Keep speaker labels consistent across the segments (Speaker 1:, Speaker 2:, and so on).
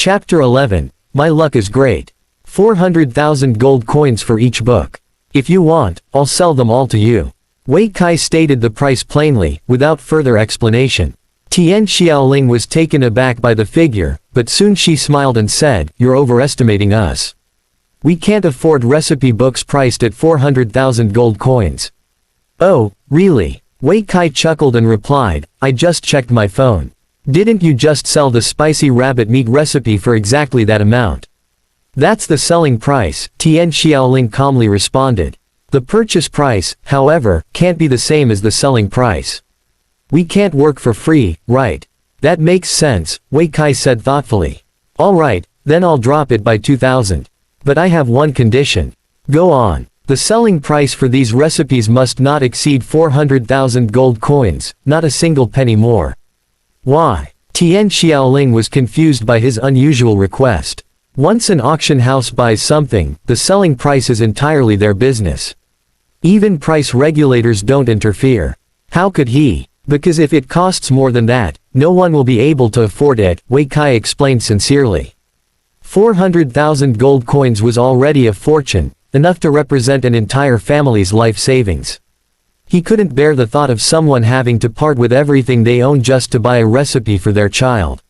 Speaker 1: Chapter 11, My Luck is Great. 400,000 gold coins for each book. If you want, I'll sell them all to you. Wei Kai stated the price plainly, without further explanation. Tian Xiaoling was taken aback by the figure, but soon she smiled and said, "You're overestimating us. We can't afford recipe books priced at 400,000 gold coins." "Oh, really?" Wei Kai chuckled and replied, "I just checked my phone. Didn't you just sell the spicy rabbit meat recipe for exactly that amount?" "That's the selling price," Tian Xiaoling calmly responded. "The purchase price, however, can't be the same as the selling price. We can't work for free, right?" "That makes sense," Wei Kai said thoughtfully. "All right, then I'll drop it by 2,000. But I have one condition." "Go on." "The selling price for these recipes must not exceed 400,000 gold coins, not a single penny more." "Why?" Tian Xiaoling was confused by his unusual request. Once an auction house buys something, the selling price is entirely their business. Even price regulators don't interfere. How could he? "Because if it costs more than that, no one will be able to afford it," Wei Kai explained sincerely. 400,000 gold coins was already a fortune, enough to represent an entire family's life savings. He couldn't bear the thought of someone having to part with everything they own just to buy a recipe for their child.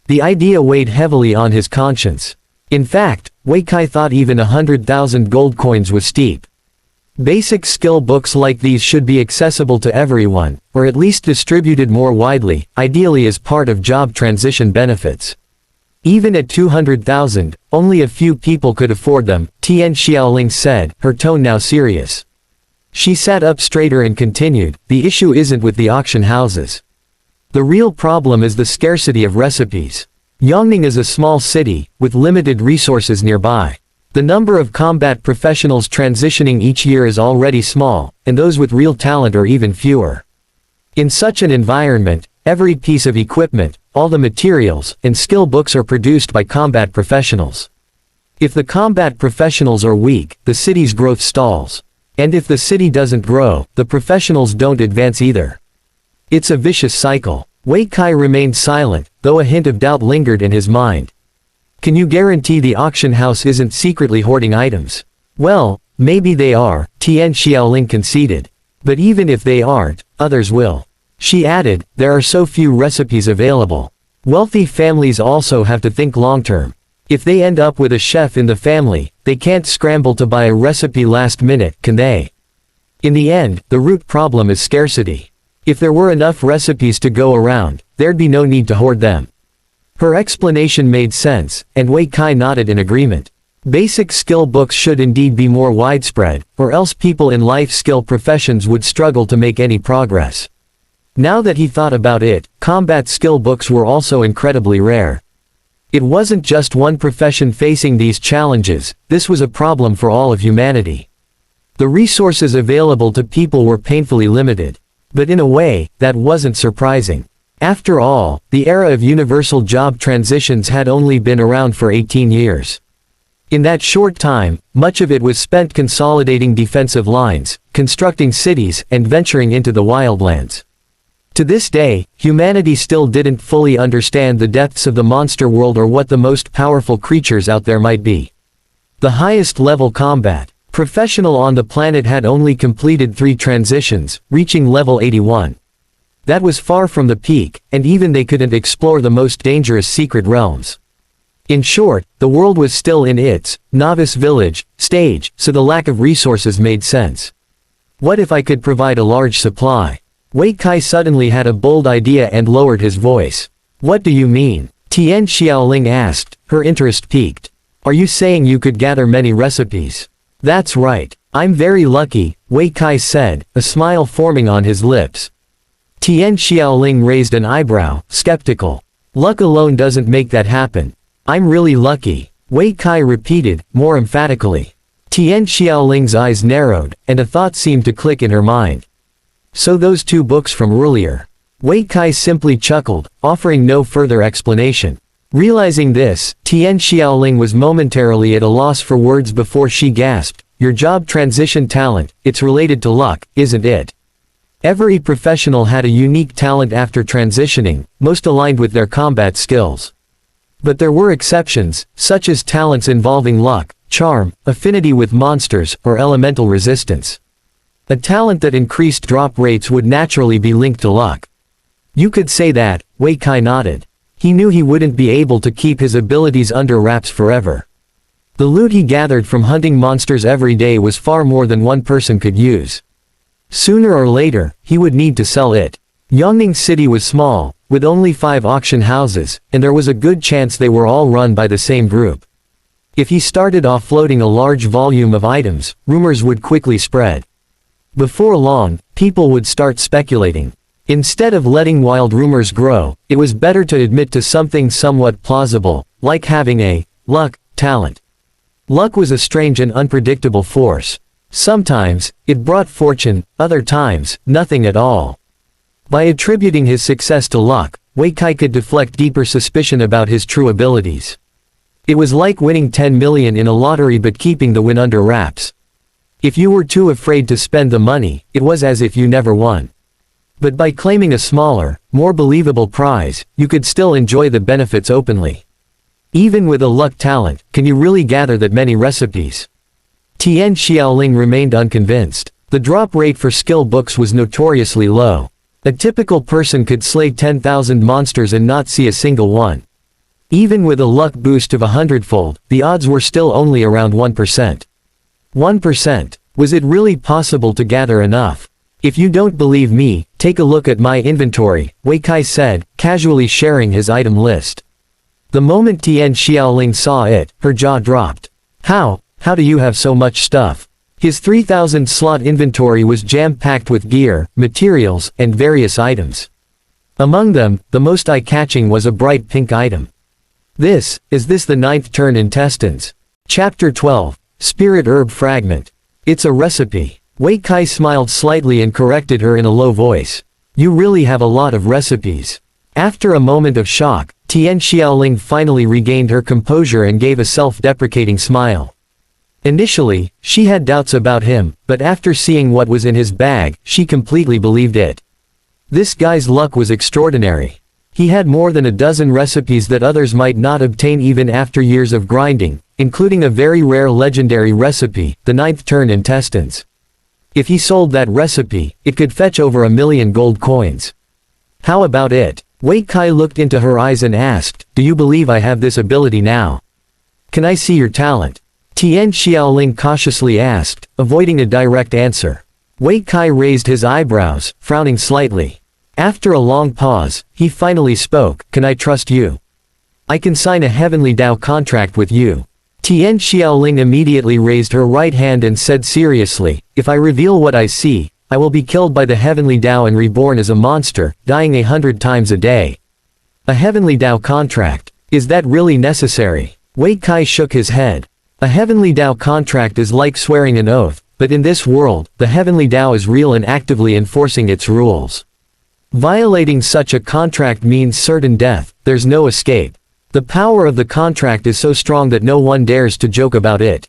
Speaker 1: The idea weighed heavily on his conscience. In fact, Wei Kai thought even 100,000 gold coins was steep. Basic skill books like these should be accessible to everyone, or at least distributed more widely, ideally as part of job transition benefits. Even at 200,000, only a few people could afford them, Tian Xiaoling said, her tone now serious. She sat up straighter and continued, "The issue isn't with the auction houses. The real problem is the scarcity of recipes. Yongning is a small city, with limited resources nearby. The number of combat professionals transitioning each year is already small, and those with real talent are even fewer. In such an environment, every piece of equipment, all the materials, and skill books are produced by combat professionals. If the combat professionals are weak, the city's growth stalls. And if the city doesn't grow, the professionals don't advance either. It's a vicious cycle." Wei Kai remained silent, though a hint of doubt lingered in his mind. "Can you guarantee the auction house isn't secretly hoarding items?" "Well, maybe they are," Tian Xiaoling conceded. "But even if they aren't, others will." She added, "There are so few recipes available. Wealthy families also have to think long-term. If they end up with a chef in the family, they can't scramble to buy a recipe last minute, can they? In the end, the root problem is scarcity. If there were enough recipes to go around, there'd be no need to hoard them." Her explanation made sense, and Wei Kai nodded in agreement. Basic skill books should indeed be more widespread, or else people in life skill professions would struggle to make any progress. Now that he thought about it, combat skill books were also incredibly rare. It wasn't just one profession facing these challenges, this was a problem for all of humanity. The resources available to people were painfully limited. But in a way, that wasn't surprising. After all, the era of universal job transitions had only been around for 18 years. In that short time, much of it was spent consolidating defensive lines, constructing cities, and venturing into the wildlands. To this day, humanity still didn't fully understand the depths of the monster world or what the most powerful creatures out there might be. The highest level combat professional on the planet had only completed 3 transitions, reaching level 81. That was far from the peak, and even they couldn't explore the most dangerous secret realms. In short, the world was still in its novice village stage, so the lack of resources made sense. What if I could provide a large supply? Wei Kai suddenly had a bold idea and lowered his voice. "What do you mean?" Tian Xiaoling asked, her interest piqued. "Are you saying you could gather many recipes?" "That's right. I'm very lucky," Wei Kai said, a smile forming on his lips. Tian Xiaoling raised an eyebrow, skeptical. "Luck alone doesn't make that happen. I'm really lucky," Wei Kai repeated, more emphatically. Tian Xiaoling's eyes narrowed, and a thought seemed to click in her mind. "So those 2 books from earlier." Wei Kai simply chuckled, offering no further explanation. Realizing this, Tian Xiaoling was momentarily at a loss for words before she gasped, "Your job transition talent, it's related to luck, isn't it?" Every professional had a unique talent after transitioning, most aligned with their combat skills. But there were exceptions, such as talents involving luck, charm, affinity with monsters, or elemental resistance. A talent that increased drop rates would naturally be linked to luck. You could say that. Wei Kai nodded. He knew he wouldn't be able to keep his abilities under wraps forever. The loot he gathered from hunting monsters every day was far more than one person could use. Sooner or later, he would need to sell it. Yongning City was small, with only 5 auction houses, and there was a good chance they were all run by the same group. If he started offloading a large volume of items, rumors would quickly spread. Before long, people would start speculating. Instead of letting wild rumors grow, it was better to admit to something somewhat plausible, like having a luck talent. Luck was a strange and unpredictable force. Sometimes, it brought fortune, other times, nothing at all. By attributing his success to luck, Wei Kai could deflect deeper suspicion about his true abilities. It was like winning 10 million in a lottery but keeping the win under wraps. If you were too afraid to spend the money, it was as if you never won. But by claiming a smaller, more believable prize, you could still enjoy the benefits openly. Even with a luck talent, can you really gather that many recipes? Tian Xiaoling remained unconvinced. The drop rate for skill books was notoriously low. A typical person could slay 10,000 monsters and not see a single one. Even with a luck boost of 100-fold, the odds were still only around 1%. 1%. Was it really possible to gather enough? If you don't believe me, take a look at my inventory, Wei Kai said, casually sharing his item list. The moment Tian Xiaoling saw it, her jaw dropped. How do you have so much stuff? His 3,000 slot inventory was jam-packed with gear, materials, and various items. Among them, the most eye-catching was a bright pink item. Is this the 9th turn intestines? Chapter 12. Spirit Herb Fragment. It's a recipe. Wei Kai smiled slightly and corrected her in a low voice. You really have a lot of recipes. After a moment of shock, Tian Xiaoling finally regained her composure and gave a self-deprecating smile. Initially, she had doubts about him, but after seeing what was in his bag, she completely believed it. This guy's luck was extraordinary. He had more than a dozen recipes that others might not obtain even after years of grinding, including a very rare legendary recipe, the 9th turn intestines. If he sold that recipe, it could fetch over 1 million gold coins. How about it? Wei Kai looked into her eyes and asked, do you believe I have this ability now? Can I see your talent? Tian Xiaoling cautiously asked, avoiding a direct answer. Wei Kai raised his eyebrows, frowning slightly. After a long pause, he finally spoke, can I trust you? I can sign a Heavenly Dao contract with you. Tian Xiaoling immediately raised her right hand and said seriously, if I reveal what I see, I will be killed by the Heavenly Dao and reborn as a monster, dying 100 times a day. A Heavenly Dao contract. Is that really necessary? Wei Kai shook his head. A Heavenly Dao contract is like swearing an oath, but in this world, the Heavenly Dao is real and actively enforcing its rules. Violating such a contract means certain death, there's no escape. The power of the contract is so strong that no one dares to joke about it.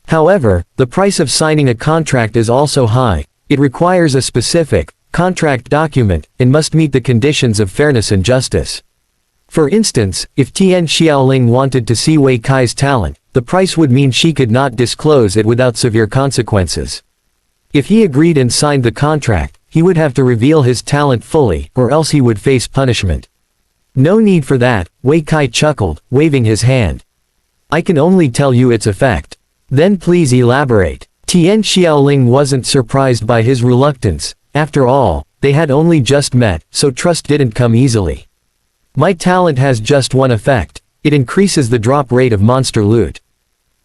Speaker 1: However, the price of signing a contract is also high. It requires a specific contract document and must meet the conditions of fairness and justice. For instance, if Tian Xiaoling wanted to see Wei Kai's talent, the price would mean she could not disclose it without severe consequences. If he agreed and signed the contract, he would have to reveal his talent fully, or else he would face punishment. No need for that, Wei Kai chuckled, waving his hand. I can only tell you its effect. Then please elaborate. Tian Xiaoling wasn't surprised by his reluctance. After all, they had only just met, so trust didn't come easily. My talent has just one effect. It increases the drop rate of monster loot.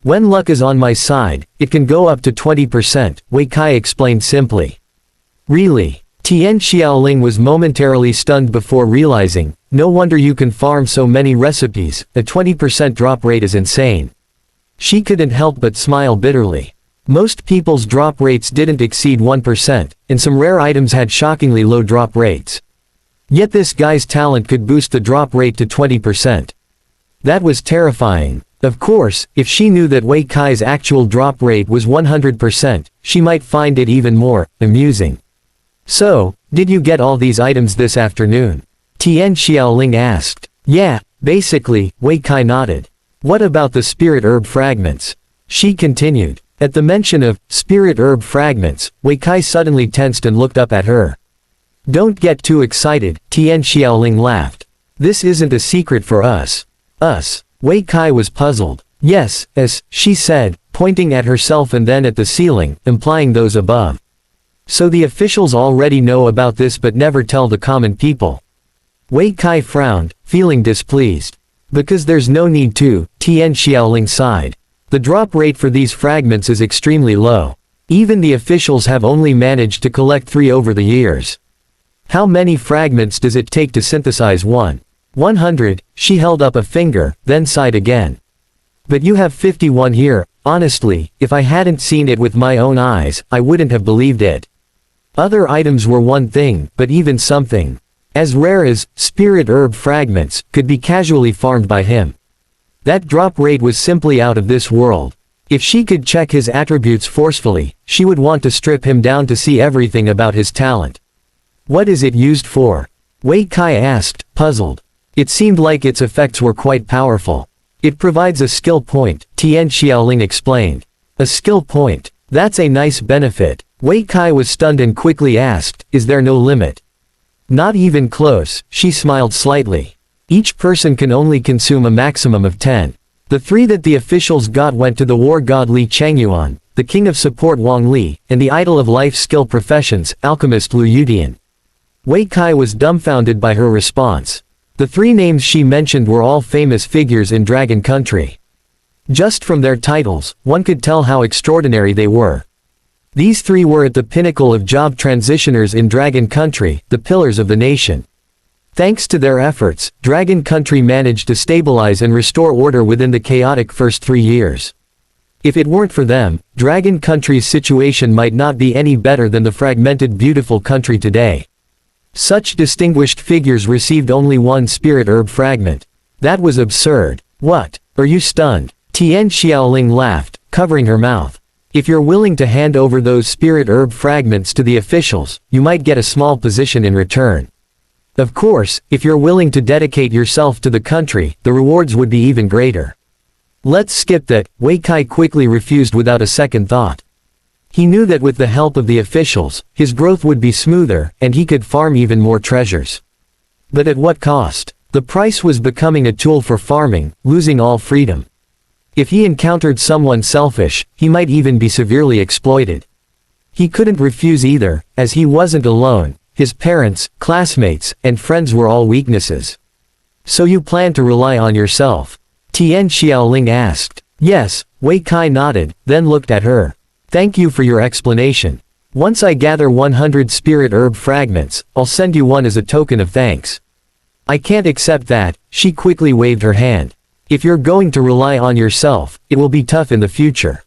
Speaker 1: When luck is on my side, it can go up to 20%, Wei Kai explained simply. Really? Tian Xiaoling was momentarily stunned before realizing, no wonder you can farm so many recipes, a 20% drop rate is insane. She couldn't help but smile bitterly. Most people's drop rates didn't exceed 1%, and some rare items had shockingly low drop rates. Yet this guy's talent could boost the drop rate to 20%. That was terrifying. Of course, if she knew that Wei Kai's actual drop rate was 100%, she might find it even more amusing. So, did you get all these items this afternoon? Tian Xiaoling asked. Yeah, Basically, Wei Kai nodded. What about the spirit herb fragments? She continued. At the mention of spirit herb fragments, Wei Kai suddenly tensed and looked up at her. Don't get too excited, Tian Xiaoling laughed. This isn't a secret for us. Us. Wei Kai was puzzled. Yes, she said, pointing at herself and then at the ceiling, implying those above. So the officials already know about this but never tell the common people. Wei Kai frowned, feeling displeased. Because there's no need to, Tian Xiaoling sighed. The drop rate for these fragments is extremely low. Even the officials have only managed to collect 3 over the years. How many fragments does it take to synthesize one? 100, she held up a finger, then sighed again. But you have 51 here. Honestly, if I hadn't seen it with my own eyes, I wouldn't have believed it. Other items were one thing, but even something as rare as spirit herb fragments could be casually farmed by him. That drop rate was simply out of this world. If she could check his attributes forcefully, she would want to strip him down to see everything about his talent. What is it used for? Wei Kai asked, puzzled. It seemed like its effects were quite powerful. It provides a skill point, Tian Xiaoling explained. A skill point? That's a nice benefit. Wei Kai was stunned and quickly asked, is there no limit? Not even close, she smiled slightly. Each person can only consume a maximum of 10. The 3 that the officials got went to the war god Li Changyuan, the king of support Wang Li, and the idol of life skill professions, alchemist Lu Yudian. Wei Kai was dumbfounded by her response. The 3 names she mentioned were all famous figures in Dragon Country. Just from their titles, one could tell how extraordinary they were. These 3 were at the pinnacle of job transitioners in Dragon Country, the pillars of the nation. Thanks to their efforts, Dragon Country managed to stabilize and restore order within the chaotic first 3 years. If it weren't for them, Dragon Country's situation might not be any better than the fragmented beautiful country today. Such distinguished figures received only 1 spirit herb fragment. That was absurd. What? Are you stunned? Tian Xiaoling laughed, covering her mouth. If you're willing to hand over those spirit herb fragments to the officials, you might get a small position in return. Of course, if you're willing to dedicate yourself to the country, the rewards would be even greater. Let's skip that, Wei Kai quickly refused without a second thought. He knew that with the help of the officials, his growth would be smoother, and he could farm even more treasures. But at what cost? The price was becoming a tool for farming, losing all freedom. If he encountered someone selfish, he might even be severely exploited. He couldn't refuse either, as he wasn't alone. His parents, classmates, and friends were all weaknesses. So you plan to rely on yourself? Tian Xiaoling asked. Yes, Wei Kai nodded, then looked at her. Thank you for your explanation. Once I gather 100 spirit herb fragments, I'll send you one as a token of thanks. I can't accept that, she quickly waved her hand. If you're going to rely on yourself, it will be tough in the future.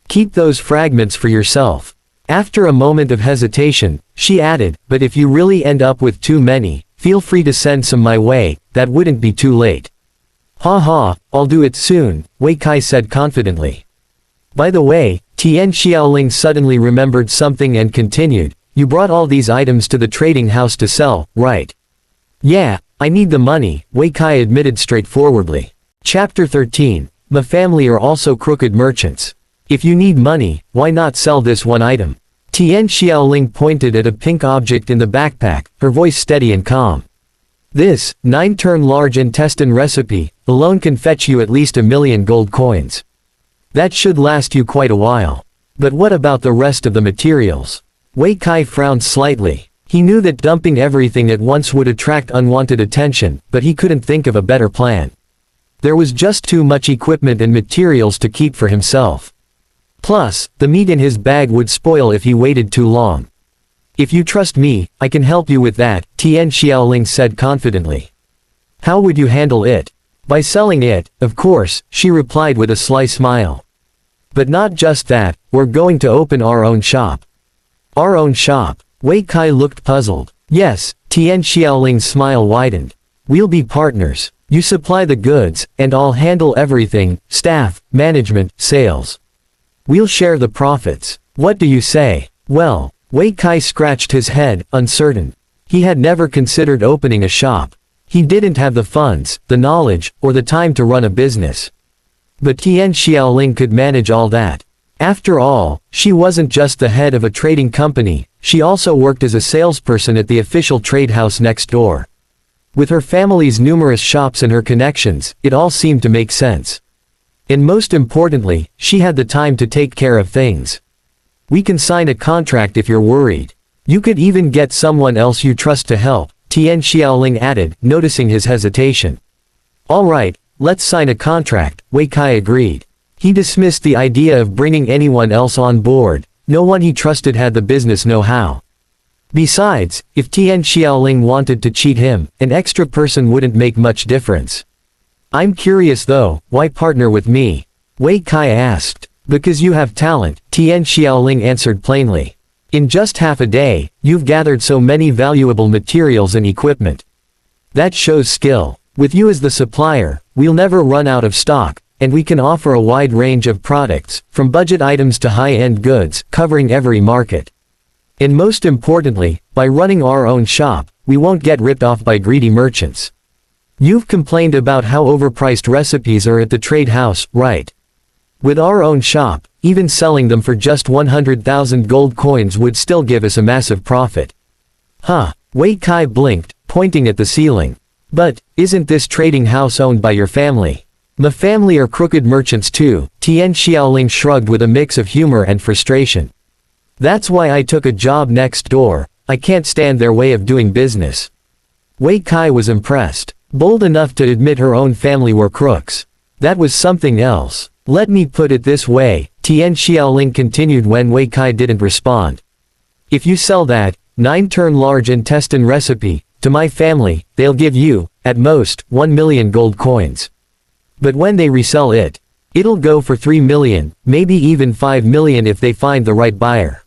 Speaker 1: Keep those fragments for yourself. After a moment of hesitation, she added, but if you really end up with too many, feel free to send some my way, that wouldn't be too late. Ha ha, I'll do it soon, Wei Kai said confidently. By the way, Tian Xiaoling suddenly remembered something and continued, you brought all these items to the trading house to sell, right? Yeah, I need the money, Wei Kai admitted straightforwardly. Chapter 13. My family are also crooked merchants. If you need money, why not sell this one item? Tian Xiaoling pointed at a pink object in the backpack, her voice steady and calm. This 9-turn large intestine recipe alone can fetch you at least 1,000,000 gold coins. That should last you quite a while. But what about the rest of the materials? Wei Kai frowned slightly. He knew that dumping everything at once would attract unwanted attention, but he couldn't think of a better plan. There was just too much equipment and materials to keep for himself. Plus, the meat in his bag would spoil if he waited too long. If you trust me, I can help you with that, Tian Xiaoling said confidently. How would you handle it? By selling it, of course, she replied with a sly smile. But not just that, we're going to open our own shop. Our own shop? Wei Kai looked puzzled. Yes, Tian Xiaoling's smile widened. We'll be partners. You supply the goods, and I'll handle everything, staff, management, sales. We'll share the profits. What do you say? Well, Wei Kai scratched his head, uncertain. He had never considered opening a shop. He didn't have the funds, the knowledge, or the time to run a business. But Tian Xiaoling could manage all that. After all, she wasn't just the head of a trading company, she also worked as a salesperson at the official trade house next door. With her family's numerous shops and her connections, it all seemed to make sense. And most importantly, she had the time to take care of things. We can sign a contract if you're worried. You could even get someone else you trust to help, Tian Xiaoling added, noticing his hesitation. All right, let's sign a contract, Wei Kai agreed. He dismissed the idea of bringing anyone else on board, no one he trusted had the business know-how. Besides, if Tian Xiaoling wanted to cheat him, an extra person wouldn't make much difference. I'm curious though, why partner with me? Wei Kai asked. Because you have talent, Tian Xiaoling answered plainly. In just half a day, you've gathered so many valuable materials and equipment. That shows skill. With you as the supplier, we'll never run out of stock, and we can offer a wide range of products, from budget items to high-end goods, covering every market. And most importantly, by running our own shop, we won't get ripped off by greedy merchants. You've complained about how overpriced recipes are at the trade house, right? With our own shop, even selling them for just 100,000 gold coins would still give us a massive profit. Huh, Wei Kai blinked, pointing at the ceiling. But, isn't this trading house owned by your family? My family are crooked merchants too, Tian Xiaoling shrugged with a mix of humor and frustration. That's why I took a job next door, I can't stand their way of doing business. Wei Kai was impressed, bold enough to admit her own family were crooks. That was something else. Let me put it this way, Tian Xiaoling continued when Wei Kai didn't respond. If you sell that 9-turn large intestine recipe to my family, they'll give you, at most, 1 million gold coins. But when they resell it, it'll go for 3 million, maybe even 5 million if they find the right buyer.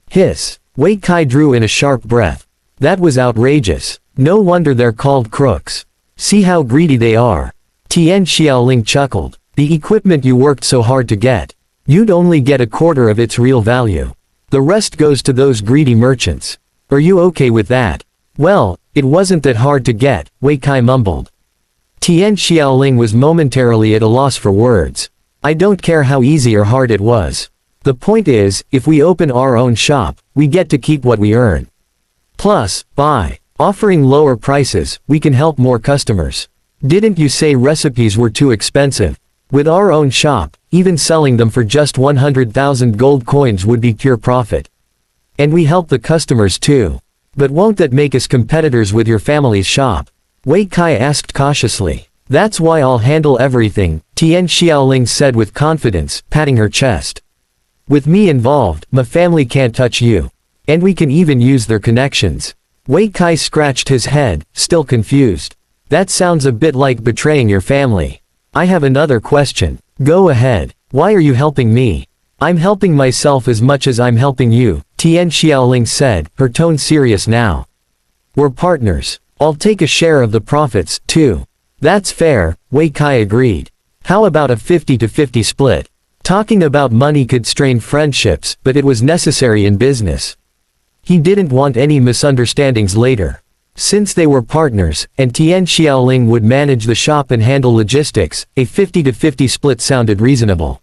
Speaker 1: Hiss. Wei Kai drew in a sharp breath. That was outrageous. No wonder they're called crooks. See how greedy they are. Tian Xiaoling chuckled. The equipment you worked so hard to get. You'd only get a quarter of its real value. The rest goes to those greedy merchants. Are you okay with that? Well, it wasn't that hard to get, Wei Kai mumbled. Tian Xiaoling was momentarily at a loss for words. I don't care how easy or hard it was. The point is, if we open our own shop, we get to keep what we earn. Plus, by offering lower prices, we can help more customers. Didn't you say recipes were too expensive? With our own shop, even selling them for just 100,000 gold coins would be pure profit. And we help the customers too. But won't that make us competitors with your family's shop? Wei Kai asked cautiously. That's why I'll handle everything, Tian Xiaoling said with confidence, patting her chest. With me involved, my family can't touch you. And we can even use their connections. Wei Kai scratched his head, still confused. That sounds a bit like betraying your family. I have another question. Go ahead. Why are you helping me? I'm helping myself as much as I'm helping you, Tian Xiaoling said, her tone serious now. We're partners. I'll take a share of the profits, too. That's fair, Wei Kai agreed. How about a 50-50 split? Talking about money could strain friendships, but it was necessary in business. He didn't want any misunderstandings later. Since they were partners, and Tian Xiaoling would manage the shop and handle logistics, a 50-50 split sounded reasonable.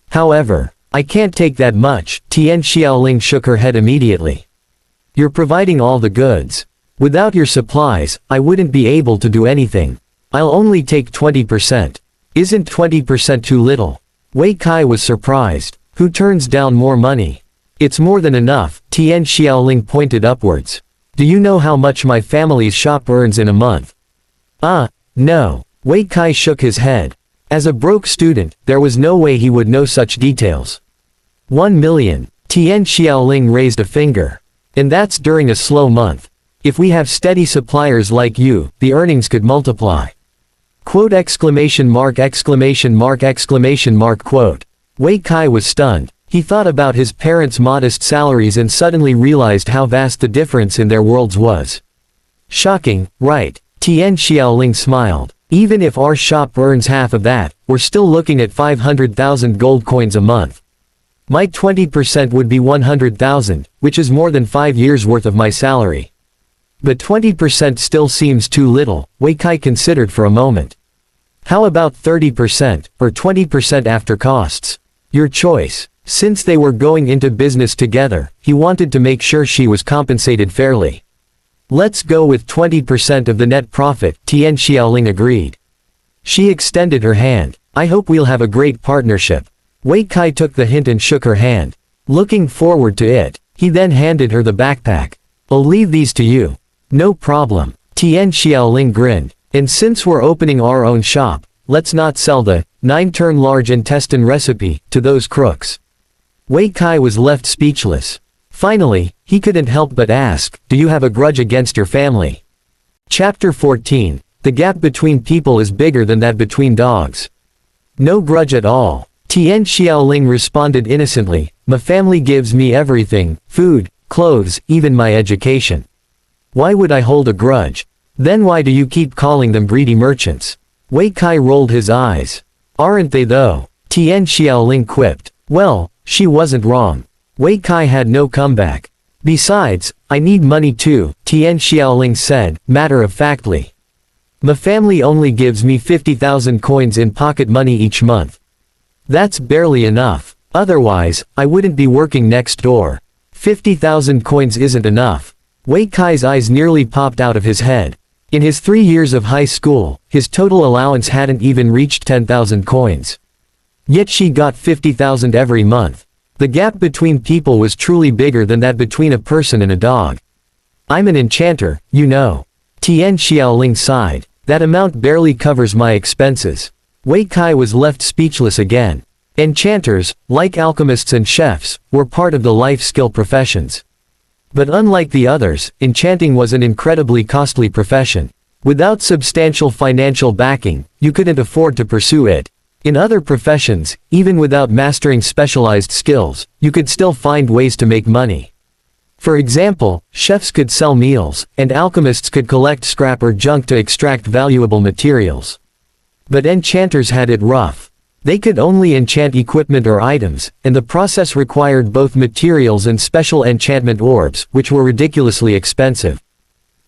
Speaker 1: However, I can't take that much, Tian Xiaoling shook her head immediately. You're providing all the goods. Without your supplies, I wouldn't be able to do anything. I'll only take 20%. Isn't 20% too little? Wei Kai was surprised. Who turns down more money? It's more than enough, Tian Xiaoling pointed upwards. Do you know how much my family's shop earns in a month? No. Wei Kai shook his head. As a broke student, there was no way he would know such details. 1 million. Tian Xiaoling raised a finger. And that's during a slow month. If we have steady suppliers like you, the earnings could multiply. Quote exclamation mark exclamation mark exclamation mark quote. Wei Kai was stunned. He thought about his parents' modest salaries and suddenly realized how vast the difference in their worlds was. Shocking, right? Tian Xiaoling smiled. Even if our shop earns half of that, we're still looking at 500,000 gold coins a month. My 20% would be 100,000, which is more than 5 years' worth of my salary. But 20% still seems too little, Wei Kai considered for a moment. How about 30%, or 20% after costs? Your choice. Since they were going into business together, he wanted to make sure she was compensated fairly. Let's go with 20% of the net profit, Tian Xiaoling agreed. She extended her hand. I hope we'll have a great partnership. Wei Kai took the hint and shook her hand. Looking forward to it. He then handed her the backpack. I'll leave these to you. No problem. Tian Xiaoling grinned. And since we're opening our own shop, let's not sell the 9-turn large intestine recipe to those crooks. Wei Kai was left speechless. Finally, he couldn't help but ask, do you have a grudge against your family? Chapter 14. The gap between people is bigger than that between dogs. No grudge at all. Tian Xiaoling responded innocently, my family gives me everything, food, clothes, even my education. Why would I hold a grudge? Then why do you keep calling them greedy merchants? Wei Kai rolled his eyes. Aren't they though? Tian Xiaoling quipped. Well, she wasn't wrong. Wei Kai had no comeback. Besides, I need money too, Tian Xiaoling said, matter-of-factly. My family only gives me 50,000 coins in pocket money each month. That's barely enough. Otherwise, I wouldn't be working next door. 50,000 coins isn't enough. Wei Kai's eyes nearly popped out of his head. In his 3 years of high school, his total allowance hadn't even reached 10,000 coins. Yet she got 50,000 every month. The gap between people was truly bigger than that between a person and a dog. I'm an enchanter, you know. Tian Xiaoling sighed. That amount barely covers my expenses. Wei Kai was left speechless again. Enchanters, like alchemists and chefs, were part of the life skill professions. But unlike the others, enchanting was an incredibly costly profession. Without substantial financial backing, you couldn't afford to pursue it. In other professions, even without mastering specialized skills, you could still find ways to make money. For example, chefs could sell meals, and alchemists could collect scrap or junk to extract valuable materials. But enchanters had it rough. They could only enchant equipment or items, and the process required both materials and special enchantment orbs, which were ridiculously expensive.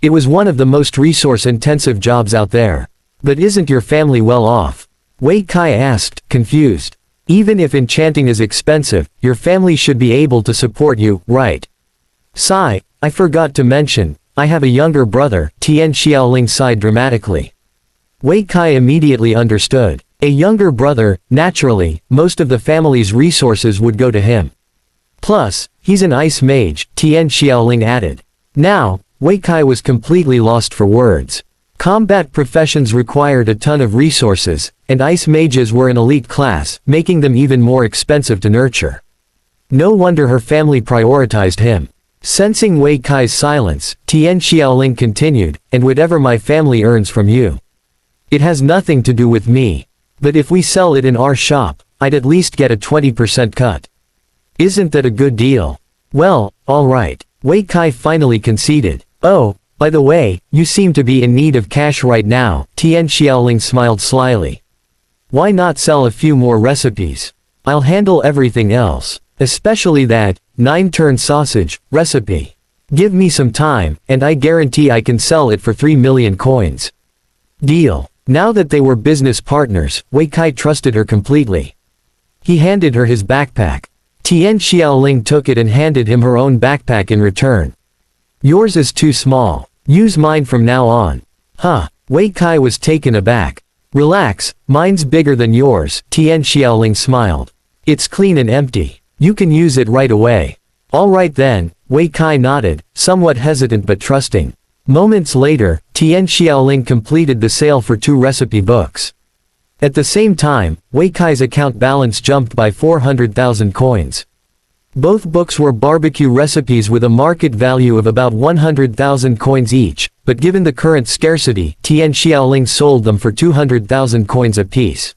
Speaker 1: It was one of the most resource-intensive jobs out there. But isn't your family well off? Wei Kai asked, confused. Even if enchanting is expensive, your family should be able to support you, right? Sigh, I forgot to mention, I have a younger brother, Tian Xiaoling sighed dramatically. Wei Kai immediately understood. A younger brother, naturally, most of the family's resources would go to him. Plus, he's an ice mage, Tian Xiaoling added. Now, Wei Kai was completely lost for words. Combat professions required a ton of resources, and ice mages were an elite class, making them even more expensive to nurture. No wonder her family prioritized him. Sensing Wei Kai's silence, Tian Xiaoling continued, and whatever my family earns from you. It has nothing to do with me. But if we sell it in our shop, I'd at least get a 20% cut. Isn't that a good deal? Well, alright. Wei Kai finally conceded. Oh, by the way, you seem to be in need of cash right now, Tian Xiaoling smiled slyly. Why not sell a few more recipes? I'll handle everything else, especially that 9-turn sausage recipe. Give me some time, and I guarantee I can sell it for 3 million coins. Deal. Now that they were business partners, Wei Kai trusted her completely. He handed her his backpack. Tian Xiaoling took it and handed him her own backpack in return. Yours is too small. Use mine from now on. Huh. Wei Kai was taken aback. Relax, mine's bigger than yours, Tian Xiaoling smiled. It's clean and empty. You can use it right away. All right then, Wei Kai nodded, somewhat hesitant but trusting. Moments later, Tian Xiaoling completed the sale for 2 recipe books. At the same time, Wei Kai's account balance jumped by 400,000 coins. Both books were barbecue recipes with a market value of about 100,000 coins each, but given the current scarcity, Tian Xiaoling sold them for 200,000 coins apiece.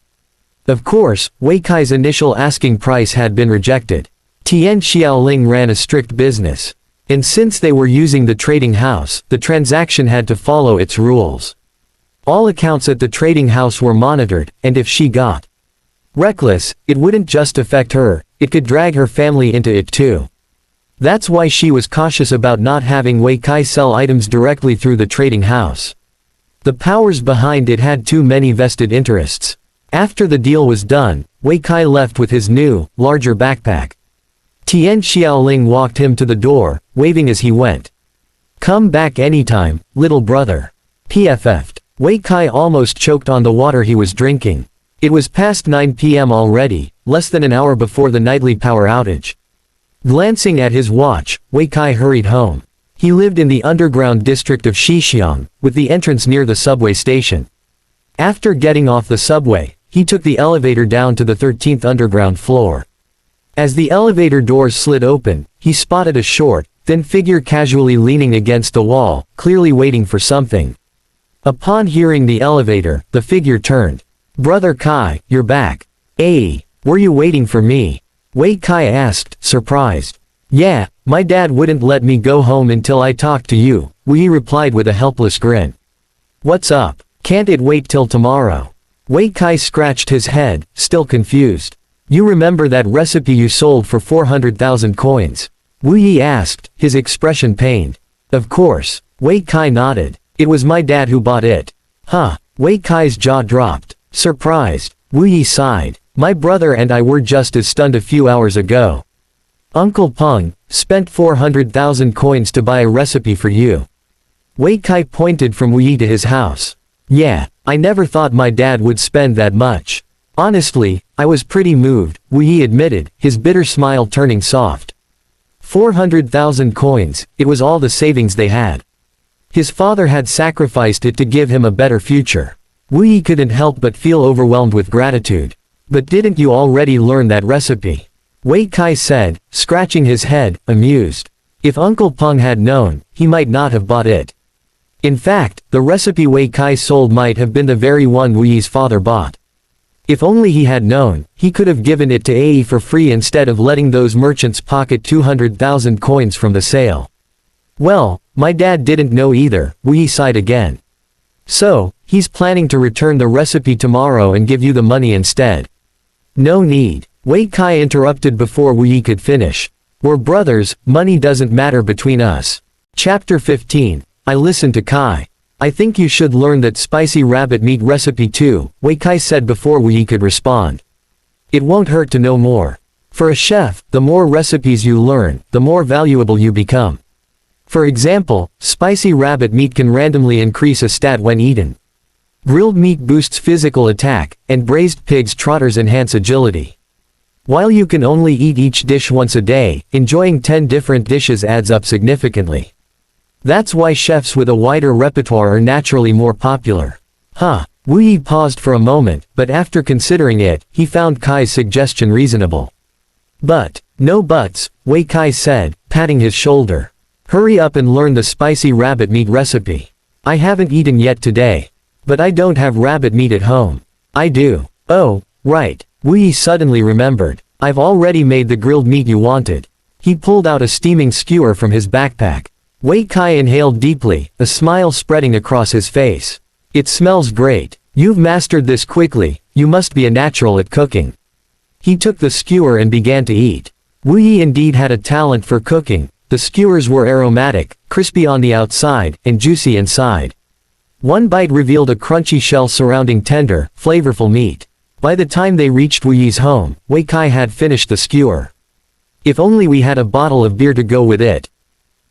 Speaker 1: Of course, Wei Kai's initial asking price had been rejected. Tian Xiaoling ran a strict business. And since they were using the trading house, the transaction had to follow its rules. All accounts at the trading house were monitored, and if she got reckless, it wouldn't just affect her, it could drag her family into it too. That's why she was cautious about not having Wei Kai sell items directly through the trading house. The powers behind it had too many vested interests. After the deal was done, Wei Kai left with his new, larger backpack. Tian Xiaoling walked him to the door, waving as he went. "Come back anytime, little brother." PFF'd. Wei Kai almost choked on the water he was drinking. It was past 9 p.m. already, less than an hour before the nightly power outage. Glancing at his watch, Wei Kai hurried home. He lived in the underground district of Xixiang, with the entrance near the subway station. After getting off the subway, he took the elevator down to the 13th underground floor. As the elevator doors slid open, he spotted a short, thin figure casually leaning against the wall, clearly waiting for something. Upon hearing the elevator, the figure turned. "Brother Kai, you're back. Hey, were you waiting for me?" Wei Kai asked, surprised. "Yeah, my dad wouldn't let me go home until I talked to you," Wei replied with a helpless grin. "What's up? Can't it wait till tomorrow?" Wei Kai scratched his head, still confused. "You remember that recipe you sold for 400,000 coins?" Wu asked, his expression pained. "Of course." Wei Kai nodded. "It was my dad who bought it." "Huh." Wei Kai's jaw dropped. Surprised, Wu sighed. "My brother and I were just as stunned a few hours ago. Uncle Peng spent 400,000 coins to buy a recipe for you." Wei Kai pointed from Wu to his house. "Yeah, I never thought my dad would spend that much. Honestly, I was pretty moved," Wu admitted, his bitter smile turning soft. 400,000 coins, it was all the savings they had. His father had sacrificed it to give him a better future. Wu couldn't help but feel overwhelmed with gratitude. "But didn't you already learn that recipe?" Wei Kai said, scratching his head, amused. If Uncle Peng had known, he might not have bought it. In fact, the recipe Wei Kai sold might have been the very one Wu's father bought. If only he had known, he could have given it to Ae for free instead of letting those merchants pocket 200,000 coins from the sale. "Well, my dad didn't know either," Wu sighed again. "So, he's planning to return the recipe tomorrow and give you the money instead." "No need," Wei Kai interrupted before Wu could finish. "We're brothers, money doesn't matter between us." Chapter 15. I listened to Kai. "I think you should learn that spicy rabbit meat recipe too," Wei Kai said before Wu could respond. "It won't hurt to know more. For a chef, the more recipes you learn, the more valuable you become. For example, spicy rabbit meat can randomly increase a stat when eaten. Grilled meat boosts physical attack, and braised pig's trotters enhance agility. While you can only eat each dish once a day, enjoying 10 different dishes adds up significantly. That's why chefs with a wider repertoire are naturally more popular." Huh. Wu paused for a moment, but after considering it, he found Kai's suggestion reasonable. "But, no buts," Wei Kai said, patting his shoulder. "Hurry up and learn the spicy rabbit meat recipe. I haven't eaten yet today. But I don't have rabbit meat at home." "I do." "Oh, right." Wu suddenly remembered. "I've already made the grilled meat you wanted." He pulled out a steaming skewer from his backpack. Wei Kai inhaled deeply, a smile spreading across his face. "It smells great. You've mastered this quickly, you must be a natural at cooking." He took the skewer and began to eat. Wu indeed had a talent for cooking. The skewers were aromatic, crispy on the outside, and juicy inside. One bite revealed a crunchy shell surrounding tender, flavorful meat. By the time they reached Wu's home, Wei Kai had finished the skewer. "If only we had a bottle of beer to go with it."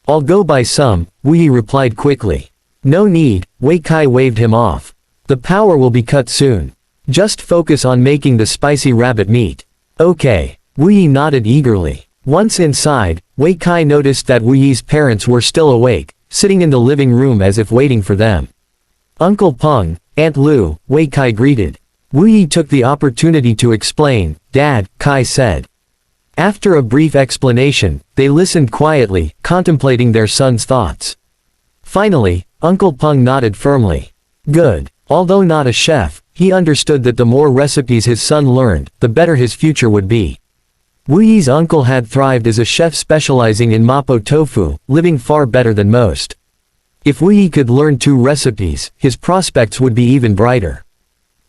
Speaker 1: "I'll go buy some," Wu replied quickly. "No need," Wei Kai waved him off. "The power will be cut soon. Just focus on making the spicy rabbit meat." "Okay." Wu nodded eagerly. Once inside, Wei Kai noticed that Wu's parents were still awake, sitting in the living room as if waiting for them. "Uncle Peng, Aunt Lu," Wei Kai greeted. Wu took the opportunity to explain. "Dad," Kai said. After a brief explanation, they listened quietly, contemplating their son's thoughts. Finally, Uncle Peng nodded firmly. Good. Although not a chef, he understood that the more recipes his son learned, the better his future would be. Wu's uncle had thrived as a chef specializing in mapo tofu, living far better than most. If Wu could learn 2 recipes, his prospects would be even brighter.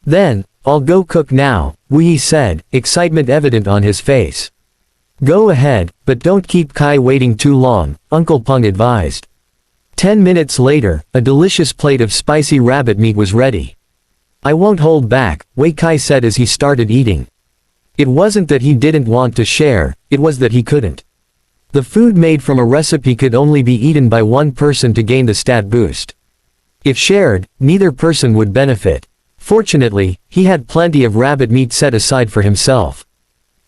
Speaker 1: "Then, I'll go cook now," Wu said, excitement evident on his face. Go ahead, but don't keep Kai waiting too long, Uncle Peng advised. 10 minutes later, a delicious plate of spicy rabbit meat was ready. I won't hold back, Wei Kai said as he started eating. It wasn't that he didn't want to share, it was that he couldn't. The food made from a recipe could only be eaten by one person to gain the stat boost. If shared, neither person would benefit. Fortunately, he had plenty of rabbit meat set aside for himself.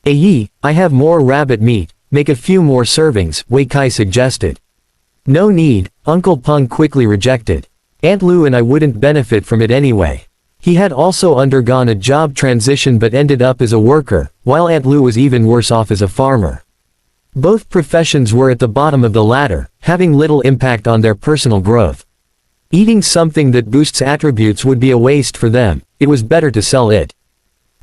Speaker 1: Yi, I have more rabbit meat, make a few more servings, Wei Kai suggested. No need, Uncle Peng quickly rejected. Aunt Lu and I wouldn't benefit from it anyway. He had also undergone a job transition but ended up as a worker, while Aunt Lu was even worse off as a farmer. Both professions were at the bottom of the ladder, having little impact on their personal growth. Eating something that boosts attributes would be a waste for them, it was better to sell it.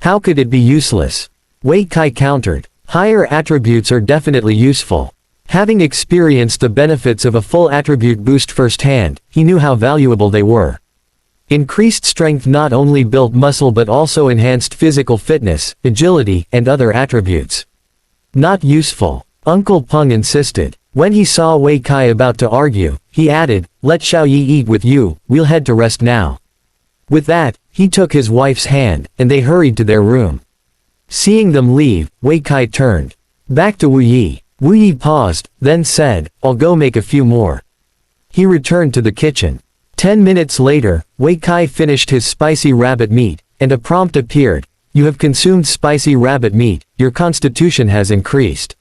Speaker 1: How could it be useless? Wei Kai countered. Higher attributes are definitely useful. Having experienced the benefits of a full attribute boost firsthand, he knew how valuable they were. Increased strength not only built muscle but also enhanced physical fitness, agility, and other attributes. Not useful, Uncle Peng insisted. When he saw Wei Kai about to argue, he added, let Xiao Yi eat with you, we'll head to rest now. With that, he took his wife's hand, and they hurried to their room. Seeing them leave, Wei Kai turned back to Wu Yi. Wu Yi paused, then said, I'll go make a few more. He returned to the kitchen. 10 minutes later, Wei Kai finished his spicy rabbit meat, and a prompt appeared. You have consumed spicy rabbit meat, your constitution has increased.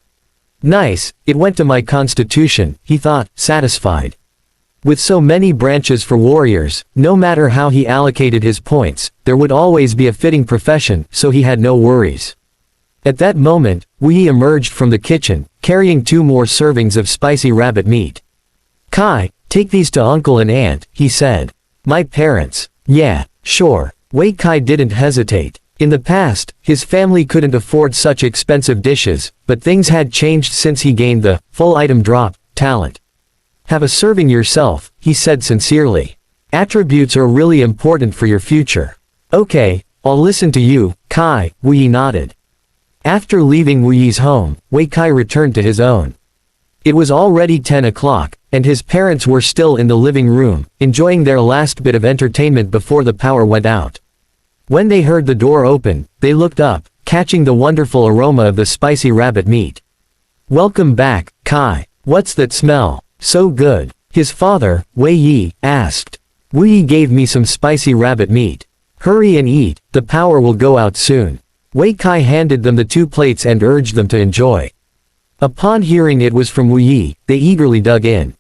Speaker 1: Nice, it went to my constitution, he thought, satisfied. With so many branches for warriors, no matter how he allocated his points, there would always be a fitting profession, so he had no worries. At that moment, Wu Yi emerged from the kitchen, carrying 2 more servings of spicy rabbit meat. Kai, take these to uncle and aunt, he said. My parents. Yeah, sure. Wei Kai didn't hesitate. In the past, his family couldn't afford such expensive dishes, but things had changed since he gained the full item drop talent. Have a serving yourself, he said sincerely. Attributes are really important for your future. Okay, I'll listen to you, Kai, Wu Yi nodded. After leaving Wu Yi's home, Wei Kai returned to his own. It was already 10 o'clock, and his parents were still in the living room, enjoying their last bit of entertainment before the power went out. When they heard the door open, they looked up, catching the wonderful aroma of the spicy rabbit meat. Welcome back, Kai. What's that smell? So good. His father, Wei Yi, asked. Wu Yi gave me some spicy rabbit meat. Hurry and eat, the power will go out soon. Wei Kai handed them the 2 plates and urged them to enjoy. Upon hearing it was from Wu Yi, they eagerly dug in.